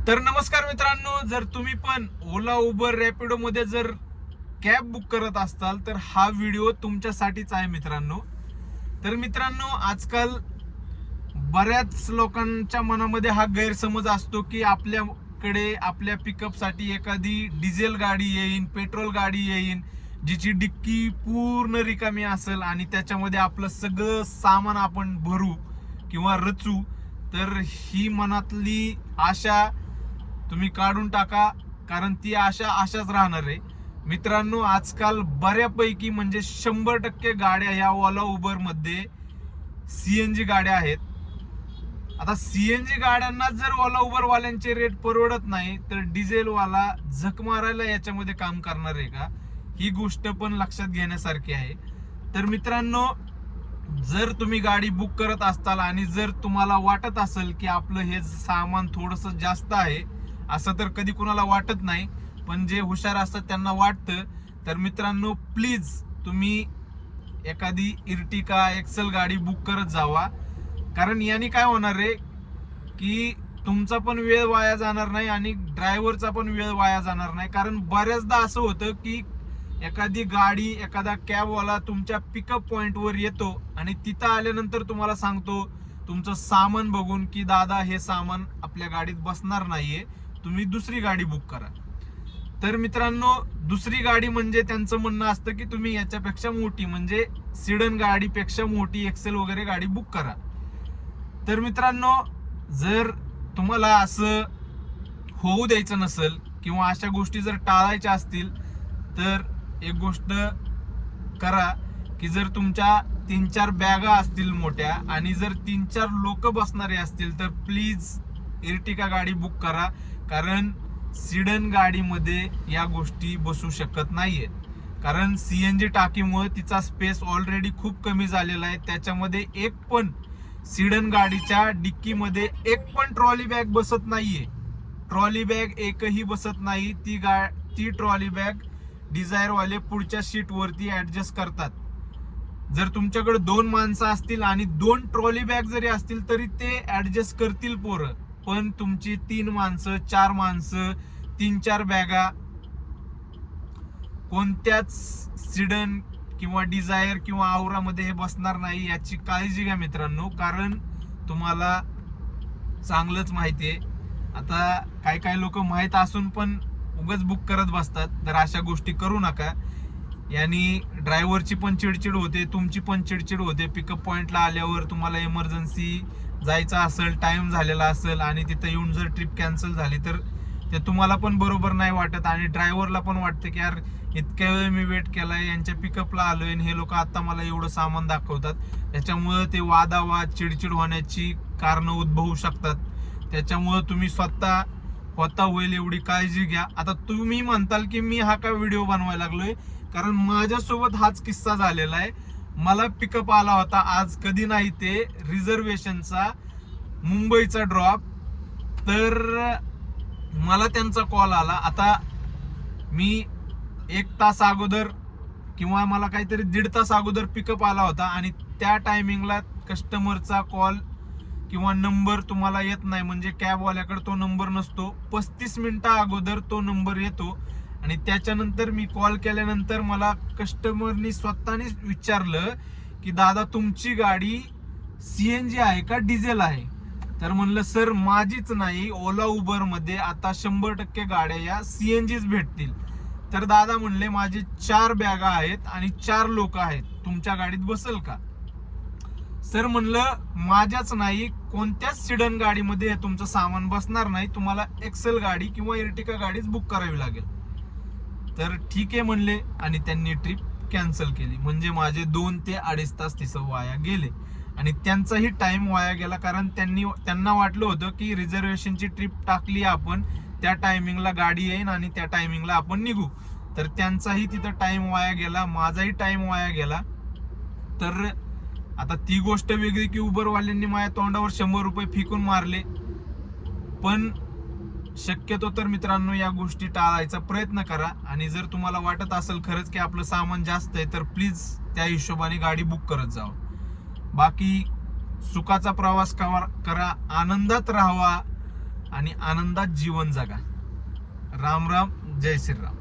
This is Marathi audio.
तर नमस्कार मित्रांनो, जर तुम्ही पण ओला उबर रॅपिडो मध्ये जर कॅब बुक करत असताल तर हा व्हिडिओ तुमच्यासाठीच आहे मित्रांनो. तर मित्रांनो, आजकाल बऱ्याच लोकांच्या मनामध्ये हा गैरसमज असतो की आपल्याकडे आपल्या पिकअप साठी एखादी डिझेल गाडी येईल, पेट्रोल गाडी येईल, जिची डिक्की पूर्ण रिकामी असेल आणि त्याच्यामध्ये आपलं सगळं सामान आपण भरू किंवा रचू. तर ही मनातली आशा तुम्ही काढून टाका, कारण ती आशाच राहणार आहे मित्रांनो. आजकाल बऱ्यापैकी म्हणजे 100% गाड्या या ओला उबर मध्ये सीएनजी गाड्या आहेत. आता सीएनजी गाड्यांना जर ओला उबर वाल्यांचे रेट परवडत नाही तर डिझेल वाला झक मारायला याच्यामध्ये काम करणार आहे का, ही गोष्ट पण लक्षात घेण्यासारखी आहे. तर मित्रांनो, जर तुम्ही गाडी बुक करत असताल आणि जर तुम्हाला वाटत असेल की आपलं हे सामान थोडस जास्त आहे, असं तर कधी कुणाला वाटत नाही, पण जे हुशार असतात त्यांना वाटतं, तर मित्रांनो प्लीज तुम्ही एखादी इर्टिका एक्सेल गाडी बुक करत जावा. कारण याने काय होणार आहे की तुमचा पण वेळ वाया जाणार नाही आणि ड्रायव्हरचा पण वेळ वाया जाणार नाही. कारण बऱ्याचदा असं होतं की एखादी गाडी, एखादा कॅबवाला तुमच्या पिकअप पॉइंटवर येतो आणि तिथं आल्यानंतर तुम्हाला सांगतो तुमचं सामान बघून की दादा हे सामान आपल्या गाडीत बसणार नाहीये, तुम्ही दुसरी गाडी बुक करा. तर मित्रांनो, दुसरी गाडी म्हणजे त्यांचं म्हणणं असतं की तुम्ही याच्यापेक्षा मोठी म्हणजे सिडन गाडीपेक्षा मोठी एक्सेल वगैरे गाडी बुक करा. तर मित्रांनो, जर तुम्हाला असं होऊ द्यायचं नसेल किंवा अशा गोष्टी जर टाळायच्या असतील तर एक गोष्ट करा की जर तुमच्या 3-4 बॅगा असतील मोठ्या आणि जर 3-4 लोक बसणारे असतील तर प्लीज इर्टिका गाडी बुक करा. कारण सिडन गाडीमध्ये या गोष्टी बसू शकत नाहीये. कारण सीएनजी टाकीमुळे तिचा स्पेस ऑलरेडी खूप कमी झालेला आहे. त्याच्यामध्ये एक पण सिडन गाडीच्या डिक्कीमध्ये एक पण ट्रॉली बॅग बसत नाहीये. ट्रॉली बॅग एकही बसत नाही. ती ट्रॉली बॅग डिझायर वाले पुढच्या सीट वरती ऍडजस्ट करतात. जर तुमच्याकडे 2 माणसं असतील आणि 2 ट्रॉली बॅग जरी असतील तरी ते ऍडजस्ट करतील पोरं. पण तुमची 3 माणसं, 4 माणसं, 3-4 बॅगा कोणत्याच सिडन किंवा डिझायर किंवा आवरामध्ये हे बसणार नाही. याची काळजी घ्या मित्रांनो, कारण तुम्हाला चांगलंच माहिती आहे. आता काही लोक माहित असून पण उगाच बुक करत बसतात. तर अशा गोष्टी करू नका. यांनी ड्रायव्हरची पण चिडचिड होते, तुमची पण चिडचिड होते. पिकअप पॉइंटला आल्यावर तुम्हाला इमर्जन्सी जायचं असेल, टाइम झालेला असेल आणि तिथं येऊन जर ट्रिप कॅन्सल झाली तर ते तुम्हाला पण बरोबर नाही वाटत आणि ड्रायव्हरला पण वाटतं की यार इतक्या वेळ मी वेट केलाय, यांच्या पिकअपला आलोय आणि हे लोक आता मला एवढं सामान दाखवतात. त्याच्यामुळे ते वादावाद, चिडचिड होण्याची कारणं उद्भवू शकतात. त्याच्यामुळे तुम्ही स्वतः होईल एवढी काळजी घ्या. आता तुम्ही म्हणताल की मी हा काय व्हिडिओ बनवायला लागलोय, कारण माझ्यासोबत हाच किस्सा झालेला आहे. मला पिकअप आला होता आज, कधी नाही ते रिझर्वेशनचा, मुंबईचा ड्रॉप. तर मला त्यांचा कॉल आला. आता मी 1 तास अगोदर किंवा मला काहीतरी 1.5 तास अगोदर पिकअप आला होता आणि त्या टायमिंगला कस्टमरचा कॉल किंवा नंबर तुम्हाला येत नाही, म्हणजे कॅबवाल्याकडे तो नंबर नसतो. 35 मिनिटं अगोदर तो नंबर येतो आणि त्याच्यानंतर मी कॉल केल्यानंतर मला कस्टमरनी स्वतःने विचारलं की दादा तुमची गाडी सीएनजी आहे का डिझेल आहे. तर म्हणलं सर माझीच नाही, ओला उबर मध्ये आता 100% गाड्या या सीएनजीच भेटतील. तर दादा म्हणले माझे 4 बॅगा आहेत आणि 4 लोक आहेत, तुमच्या गाडीत बसेल का. सर म्हणलं माझ्याच नाही, कोणत्याच सिडन गाडीमध्ये हे तुमचं सामान बसणार नाही, तुम्हाला एक्सेल गाडी किंवा इर्टिका गाडीच बुक करावी लागेल. तर ठीक आहे म्हणले आणि त्यांनी ट्रिप कॅन्सल केली. म्हणजे माझे 2 ते 2.5 तास तिथं वाया गेले आणि त्यांचाही टाइम वाया गेला. कारण त्यांना वाटलं होतं की रिझर्वेशनची ट्रिप टाकली आपण, त्या टायमिंगला गाडी येईन आणि त्या टायमिंगला आपण निघू. तर त्यांचाही तिथं टाइम वाया गेला, माझाही टाइम वाया गेला. तर आता ती गोष्ट वेगळी की उबरवाल्यांनी माझ्या तोंडावर 100 रुपये फेकून मारले. पण शक्यतो तर मित्रांनो या गोष्टी टाळायचा प्रयत्न करा. आणि जर तुम्हाला वाटत असेल खरंच की आपलं सामान जास्त आहे तर प्लीज त्या हिशोबाने गाडी बुक करत जावा. बाकी सुखाचा प्रवास करा, आनंदात राहावा. आणि आनंदात जीवन जगा. राम राम, जय श्रीराम.